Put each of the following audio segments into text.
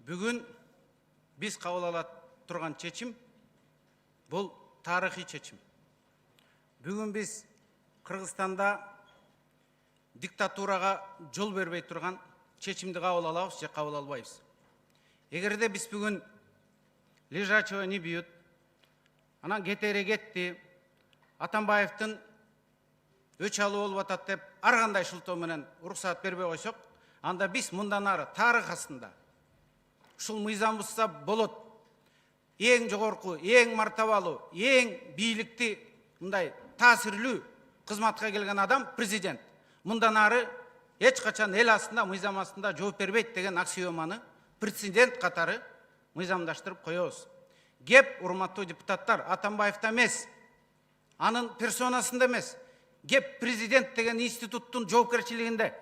Бүгін біз қабыл алып тұрған чечим бұл тарихи чечим. Бүгін біз Қырғызстанда диктатураға жол бербей тұрған чечимди кабыл алабыз же кабыл албайбыз. Эгерде биз бүгүн лежачего не бьют, анан кетери кетти, Атамбаевдин өч алуу болуп атат деп ар кандай шылтоо менен уруксаат бербей койсок, анда биз мындан ары тарых астында ушул мыйзам бузса болот. Эң жогорку, эң мартабалуу, эң бийликти мындай таасирлүү кызматка келген адам президент. Мындан ары эч качан эл астында, мыйзам астында жооп бербейт деген аксиоманы прецедент катары мыйзамдаштырып коебуз. Кеп, урматтуу депутаттар, Атамбаевда эмес, анын персонасында эмес, кеп президент деген институттун жоопкерчилигинде.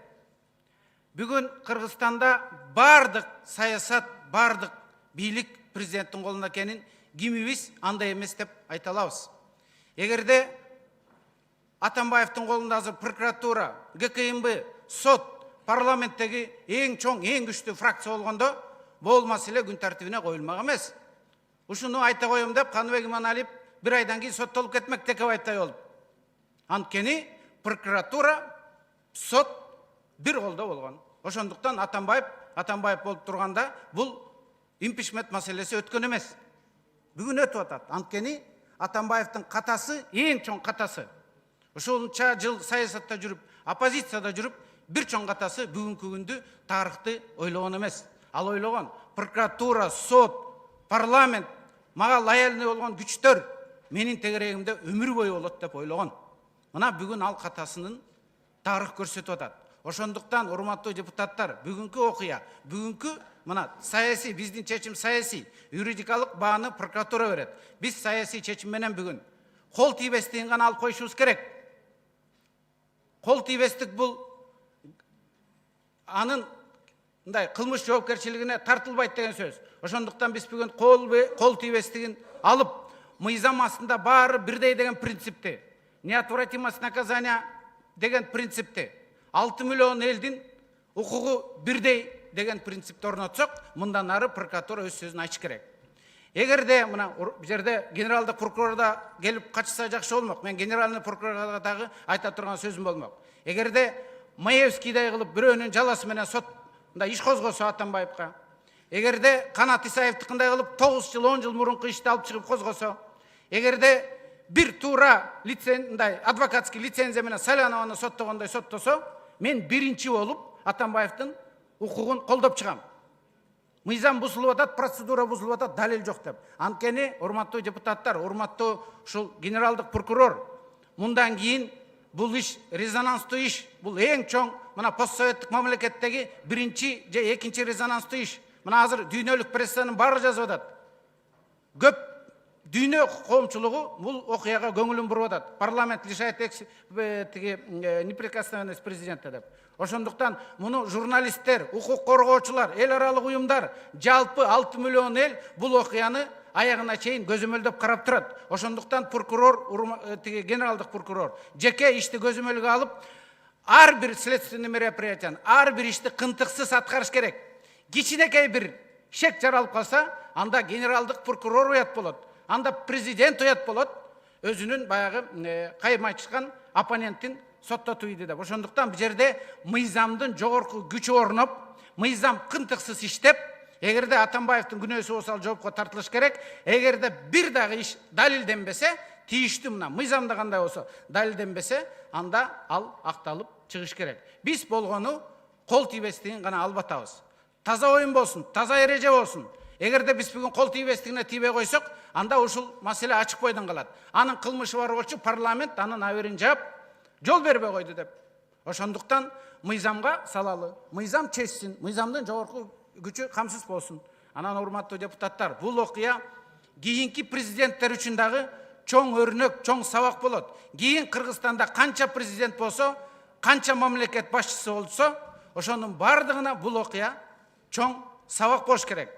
Бүгүн Кыргызстанда бардык саясат, бардык бийлик президенттин колунда экенин кимибиз андай эмес деп айта алабыз. Эгерде Атамбаевдин колунда азыр прокуратура, ГКМБ, сот, парламенттеги эң чоң, эң күчтүү фракция болгондо, бул маселе күн тартибине коюлмак эмес. Ушуну айта коем деп Каныбек Иманалиев бир айдан кийин соттолуп кетмек Текебаевтай болуп. Анткени прокуратура, сот бир колдо болгон. Ошондуктан Атамбаев болуп турганда бул импичмент маселеси өткөн эмес. Бүгүн өтүп атат. Анткени Атамбаевдин катасы эң чоң катасы. Ошонча жыл саясатта жүрүп, оппозицияда жүрүп, бир чоң катасы бүгүнкү күндү тарыхты ойлогон эмес. Ал ойлогон прокуратура, сот, парламент, мага лояльный болгон күчтөр менин тегерегимде өмүр бою болот деп ойлогон. Мына бүгүн ал катасынын тарых көрсөтүп атат. Ошондуктан урматтуу депутаттар, бүгүнкү окуя, бүгүнкү мына саясий, биздин чечим саясий, юридикалык бааны прокуратура берет. Биз саясий чечим менен бүгүн кол тийбестигин гана алып коюшубуз керек. Кол тийбестик бул анын мындай кылмыш жоопкерчилигине тартылбайт деген сөз. Ошондуктан биз бүгүн кол тийбестигин алып, мыйзам астында баары бирдей деген принципти, неотвратимость наказания деген принципти, 6 миллион элдин укугу бирдей деген принципти орнотсок, мындан ары прокуратура өз сөзүн айтыш керек. Эгерде мына жерде генералдык прокурорда келип качса жакшы болмок. Мен генеральный прокурорго дагы айта турган сөзүм болмок. Эгерде Маевскийдай кылып бирөөнүн жаласы менен сот мындай иш козгосо Атамбаевга, эгерде Канат Исаевдикиндай кылып 9 жыл, 10 жыл мурунку ишти алып чыгып козгосо, эгерде бир туура мындай адвокатский лицензия менен Салянованы соттогондой соттосо, мен биринчи болуп Атамбаевдин укугун колдоп чыгам. Мыйзам бузулуп атат, процедура бузулуп атат, далил жок деп. Анткени, урматтуу депутаттар, урматтуу ушул генералдык прокурор, мындан кийин бул иш резонанстуу иш, бул эң чоң мына постсоветтик мамлекеттеги биринчи же экинчи резонанстуу иш. Мына азыр дүйнөлүк прессанын баары жазып атат. Көп дүйнө коомчулугу бул окуяга көңүлүн буруп атат. Парламент лишает неприкосновенность президента деп. Ошондуктан муну журналисттер, укук коргоочулар, эл аралык уюмдар, жалпы 6 миллион эл бул окуяны аягына чейин көзөмөлдөп карап турат. Ошондуктан прокурор, генералдык прокурор жеке ишти көзөмөлгө алып, ар бир следственный мероприятияны, ар бир ишти кынтыксыз аткарыш керек. Кичинекей бир шек жаралып калса, анда генералдык прокурор уят болот. Анда президент уят болот. Өзүнүн баягы кайма чыккан оппоненттин соттотуу иди деп. Ошондуктан бул жерде мыйзамдын жогорку күчү орноп, мыйзам кынтыксыз иштеп, эгерде Атамбаевдин күнөөсү болсо жоопко тартылыш керек. Эгерде бир дагы иш далилденбесе, тийиштүү мына мыйзамда кандай болсо далилденбесе, анда ал акталып чыгыш керек. Биз болгону кол тийбестигин гана албатабыз. Таза оюн болсун, таза эреже болсун. Эгерде биз бүгүн кол тийбестигине тийбей койсок, анда ушул маселе ачык бойдон калат. Анын кылмышы бар болчу, парламент анын аберин жаап, жол бербей койду деп. Ошондуктан мыйзамга салалы, мыйзам чечсин, мыйзамдын жогорку күчү камсыз болсун. Анан урматтуу депутаттар, бул окуя кийинки президенттер үчүн дагы чоң өрнөк, чоң сабак болот. Кийин Кыргызстанда канча президент болсо, канча мамлекет башчысы болсо, ошонун бардыгына бул окуя чоң сабак болуш керек.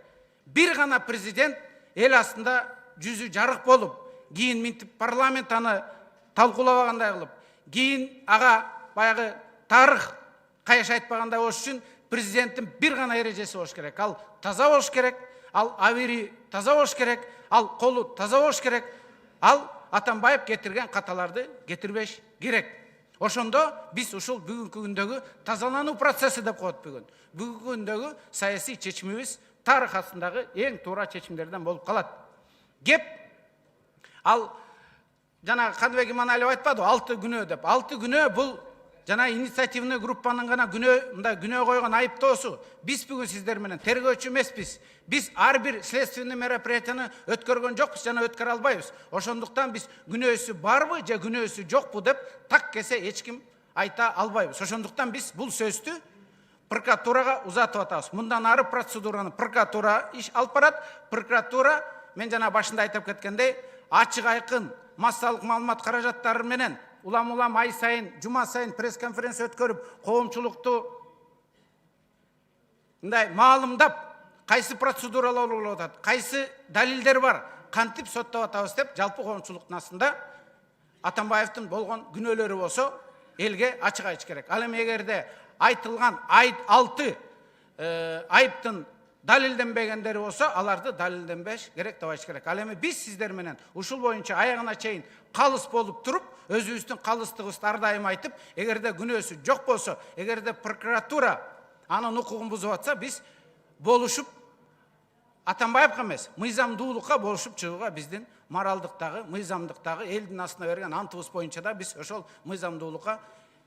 Бир гана президент эл астында жүзү жарык болуп, кийин минтип парламент аны талкуулабагандай кылып, кийин ага баягы тарых каяш айтпагандай болуш үчүн президенттин бир гана эрежеси болуш керек. Ал таза болуш керек, ал абири таза болуш керек, ал колу таза болуш керек, ал Атамбаев кетирген каталарды кетирбеш керек. Ошондо биз ушул бүгүнкү күндөгү тазалануу процесси деп коет бүгүн. Бүгүнкү күндөгү саясий чечимибиз тарых астындагы эң туура чечимдерден болуп калат. Кеп ал жана Кандыбек Иманалиев айтпады 6 күнөө деп. 6 күнөө бул жана инициативный группанын гана күнөө койгон айыптоосу. Биз бүгүн сиздер менен тергөөчү эмеспиз. Биз ар бир следственный мероприятияны өткөргөн жокпуз жана өткөрө албайбыз. Ошондуктан биз күнөөсү барбы же күнөөсү жокпу деп так кесе эч ким айта албайбыз. Ошондуктан биз бул сөздү прокуратурага узатып атабыз. Мындан ары процедураны прокуратура иш алып барат. Прокуратура, мен жана башында айтып кеткендей, ачык айкын массалык маалымат каражаттары менен улам ай сайын, жума сайын пресс-конференция өткөрүп, коомчулукту мындай маалымдап, кайсы процедуралар болуп атат, кайсы далилдер бар, кантип соттоп атабыз деп, жалпы коомчулуктун астында Атамбаевдин болгон күнөөлөрү болсо, элге ачык айтыш керек. Ал эми эгерде айтылган 6 айыптын далилденбегендери болсо, аларды далилденбеш керек деп айтыш керек. Ал эми биз сиздер менен ушул боюнча аягына чейин калыс болуп туруп, өзүбүздүн калыстыгыбызды ар дайым айтып, эгерде күнөөсү жок болсо, эгерде прокуратура анын укугун бузуп атса, биз болушуп Атамбаевга эмес, мыйзамдуулукка болушуп чыгууга биздин моралдыктагы, мыйзамдыктагы элдин астына берген антыбыз боюнча да биз ошол мыйзамдуулукка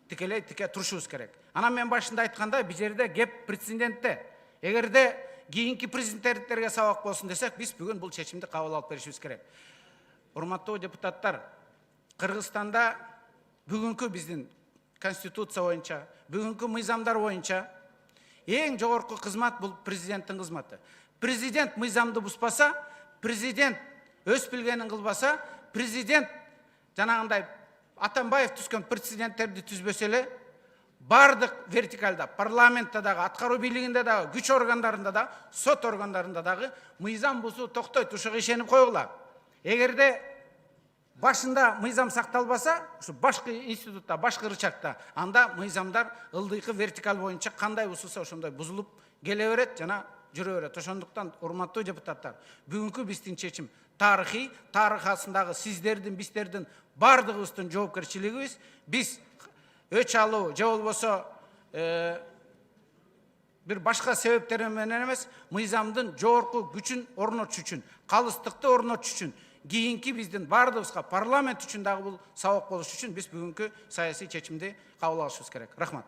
тике турушубуз керек. Анан мен башында айткандай, бул жерде кеп прецедентте. Эгерде кийинки президенттерге сабак болсун десек, биз бүгүн бул чечимди кабыл алып беришибиз керек. Урматтуу депутаттар, Кыргызстанда бүгүнкү биздин конституция боюнча, бүгүнкү мыйзамдар боюнча эң жогорку кызмат бул президенттин кызматы. Президент мыйзамды бузбаса, президент өз билгенин кылбаса, президент жанагындай Атамбаев түзгөн прецеденттерди түзбөсө эле, бардык вертикалда, парламентте дагы, аткаруу бийлигинде дагы, күч органдарында да, сот органдарында дагы мыйзам бузуу токтойт. Ушуга ишенип койгула. Эгерде башында мыйзам сакталбаса, ушу башкы институтта, башкы рычагта, анда мыйзамдар ылдыйкы вертикаль боюнча кандай бузулса ошондой бузулуп келе берет жана жүрө берет. Ошондуктан урматтуу депутаттар, бүгүнкү биздин чечим тарыхый, тарых астындагы сиздердин, биздердин бардыгыбыздын жоопкерчилигибиз. Биз өч алуу же болбосо бир башка себептер менен эмес, мыйзамдын жогорку күчүн орнотуш үчүн, калыстыкты орнотуш үчүн, кийинки биздин бардыгыбызга парламент үчүн дагы бул сабак болуш үчүн биз бүгүнкү саясий чечимди кабыл алышыбыз керек. Рахмат.